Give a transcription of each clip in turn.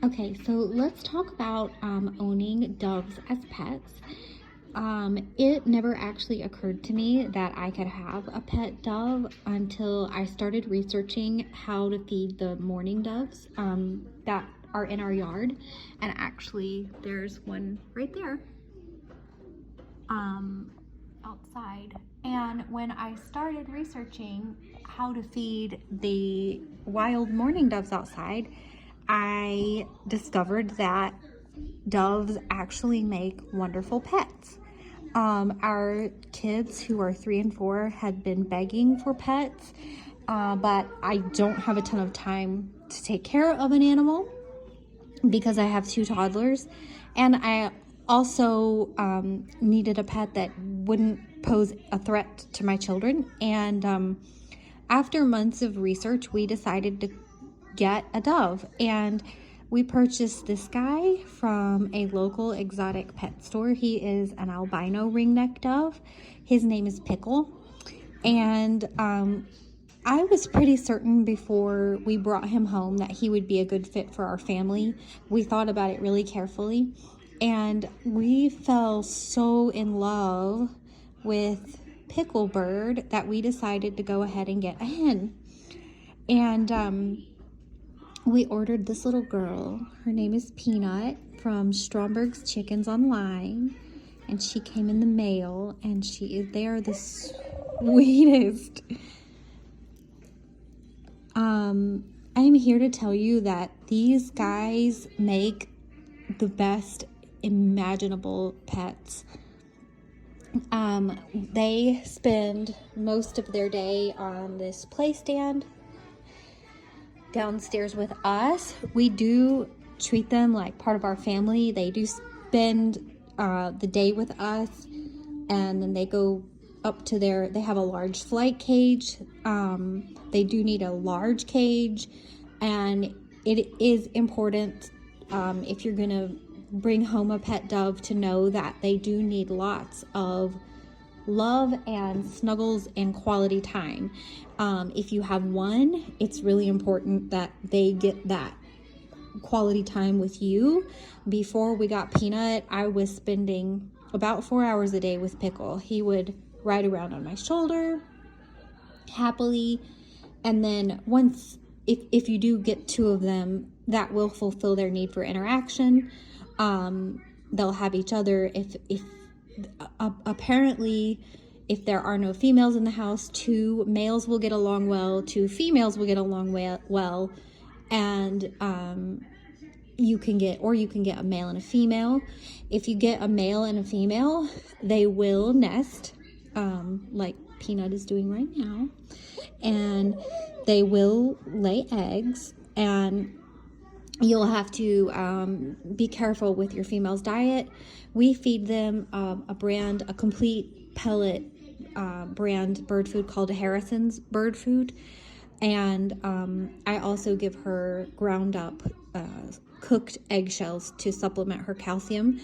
Okay, so let's talk about owning doves as pets. It never actually occurred to me that I could have a pet dove until I started researching how to feed the mourning doves that are in our yard. And actually, there's one right there outside. And when I started researching how to feed the wild mourning doves outside, I discovered that doves actually make wonderful pets. Our kids who are 3 and 4 had been begging for pets, but I don't have a ton of time to take care of an animal because I have 2 toddlers, and I also needed a pet that wouldn't pose a threat to my children. And after months of research, we decided to get a dove, and we purchased this guy from a local exotic pet store. He is an albino ringneck dove. His name is Pickle, and I was pretty certain before we brought him home that he would be a good fit for our family. We thought about it really carefully, and we fell so in love with Picklebird that we decided to go ahead and get a hen. And we ordered this little girl. Her name is Peanut from Stromberg's Chickens online, and she came in the mail, and they are the sweetest. I'm here to tell you that these guys make the best imaginable pets. They spend most of their day on this play stand downstairs with us. We do treat them like part of our family. They do spend the day with us, and then they go up to they have a large flight cage. They do need a large cage, and it is important if you're gonna bring home a pet dove to know that they do need lots of love and snuggles and quality time. If you have one, it's really important that they get that quality time with you. Before we got Peanut, I was spending about 4 hours a day with Pickle. He would ride around on my shoulder happily, and then if you do get 2 of them, that will fulfill their need for interaction. They'll have each other. If apparently, if there are no females in the house, 2 males will get along well, 2 females will get along well, and you can get a male and a female. If you get a male and a female, they will nest, like Peanut is doing right now, and they will lay eggs, and you'll have to be careful with your female's diet. We feed them a complete pellet brand bird food called Harrison's bird food, and I also give her ground up cooked eggshells to supplement her calcium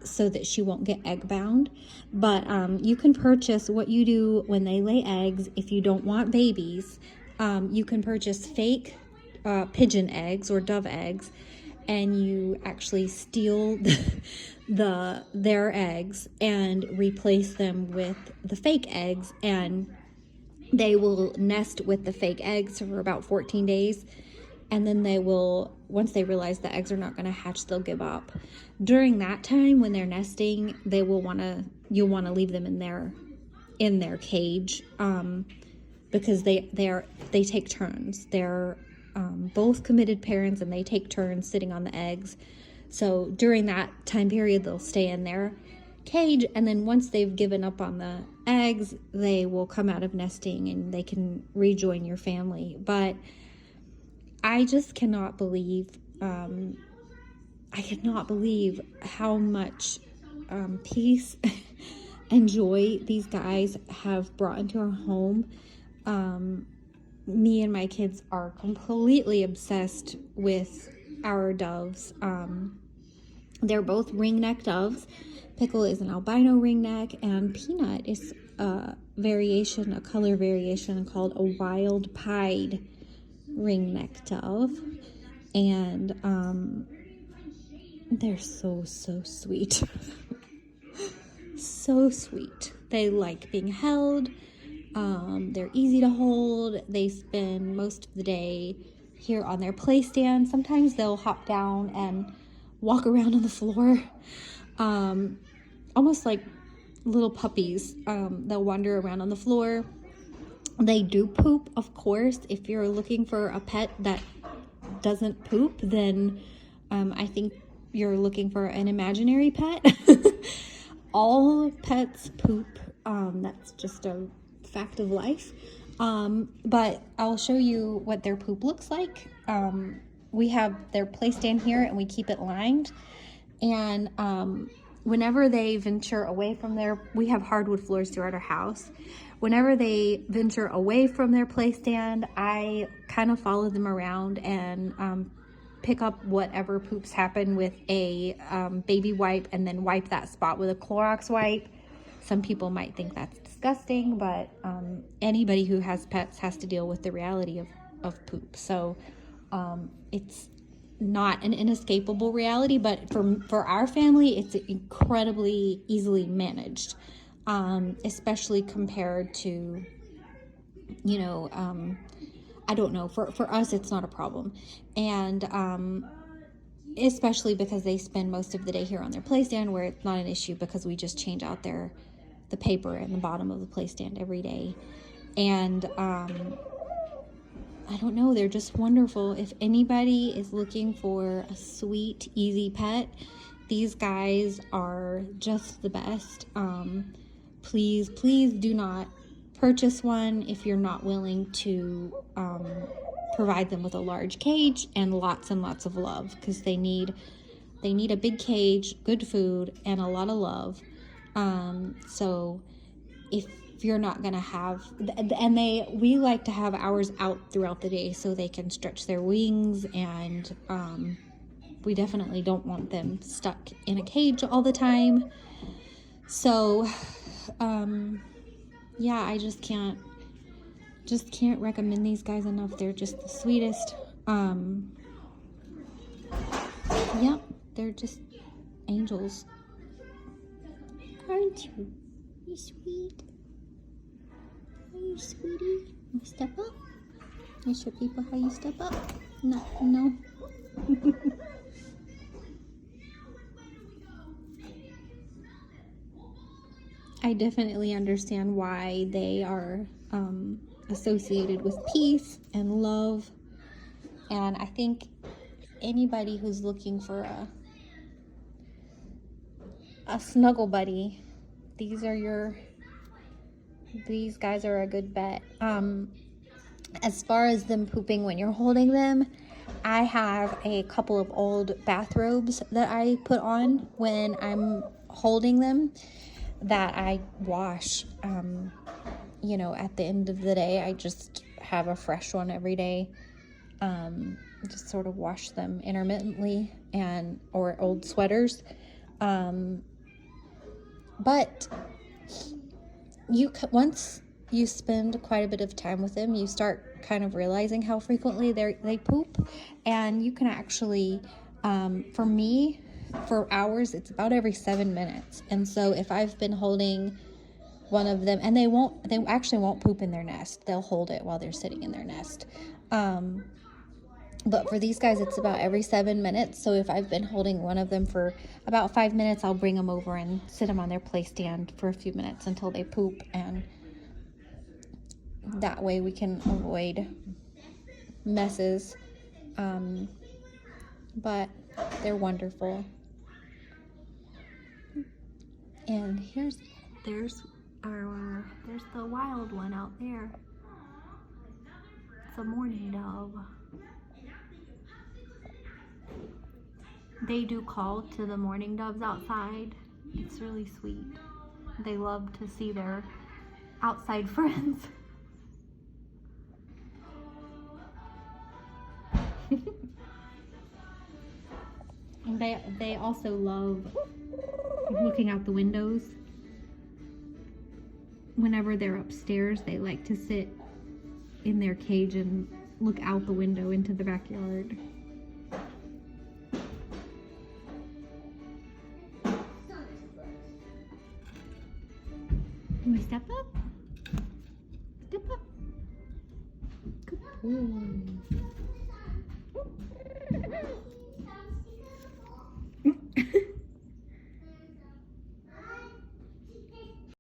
so that she won't get egg bound. But you can purchase what you do when they lay eggs. If you don't want babies, you can purchase fake pigeon eggs or dove eggs, and you actually steal their eggs and replace them with the fake eggs, and they will nest with the fake eggs for about 14 days, and then once they realize the eggs are not going to hatch, they'll give up. During that time when they're nesting, you'll want to leave them in their cage, because they take turns. They're both committed parents, and they take turns sitting on the eggs. So during that time period, they'll stay in their cage, and then once they've given up on the eggs, they will come out of nesting and they can rejoin your family. But I just cannot believe how much peace and joy these guys have brought into our home. Me and my kids are completely obsessed with our doves. They're both ringneck doves. Pickle is an albino ringneck, and Peanut is a color variation called a wild pied ringneck dove. And they're so sweet. So sweet. They like being held. They're easy to hold. They spend most of the day here on their play stand. Sometimes they'll hop down and walk around on the floor, almost like little puppies. They'll wander around on the floor. They do poop, of course. If you're looking for a pet that doesn't poop, then I think you're looking for an imaginary pet. All pets poop. That's just a fact of life. But I'll show you what their poop looks like. We have their play stand here and we keep it lined. And whenever they venture away from we have hardwood floors throughout our house. Whenever they venture away from their play stand, I kind of follow them around and pick up whatever poops happen with a baby wipe and then wipe that spot with a Clorox wipe. Some people might think that's disgusting, but anybody who has pets has to deal with the reality of poop. So it's not an inescapable reality, but for our family, it's incredibly easily managed, especially compared to, I don't know, for us, it's not a problem. And especially because they spend most of the day here on their play stand, where it's not an issue because we just change out the paper in the bottom of the play stand every day. And I don't know, they're just wonderful. If anybody is looking for a sweet, easy pet, these guys are just the best. Please do not purchase one if you're not willing to provide them with a large cage and lots of love, because they need a big cage, good food, and a lot of love. So if you're not gonna have, and we like to have ours out throughout the day so they can stretch their wings, and we definitely don't want them stuck in a cage all the time. So yeah, I just can't recommend these guys enough. They're just the sweetest. Yeah, they're just angels. Aren't you? You sweet. Are you sweetie? You step up. You show people how you step up. No. I definitely understand why they are associated with peace and love. And I think anybody who's looking for a snuggle buddy, these guys are a good bet. As far as them pooping when you're holding them, I have a couple of old bathrobes that I put on when I'm holding them that I wash. At the end of the day, I just have a fresh one every day. Just sort of wash them intermittently, or old sweaters. But once you spend quite a bit of time with them, you start kind of realizing how frequently they poop, and you can actually, for hours, it's about every 7 minutes. And so if I've been holding one of them, and they actually won't poop in their nest, they'll hold it while they're sitting in their nest. But for these guys, it's about every 7 minutes. So if I've been holding one of them for about 5 minutes, I'll bring them over and sit them on their play stand for a few minutes until they poop. And that way we can avoid messes. But they're wonderful. And there's the wild one out there. It's a mourning dove. They do call to the mourning doves outside. It's really sweet. They love to see their outside friends. And they also love looking out the windows. Whenever they're upstairs, they like to sit in their cage and look out the window into the backyard. Can we step up? Step up. Good boy.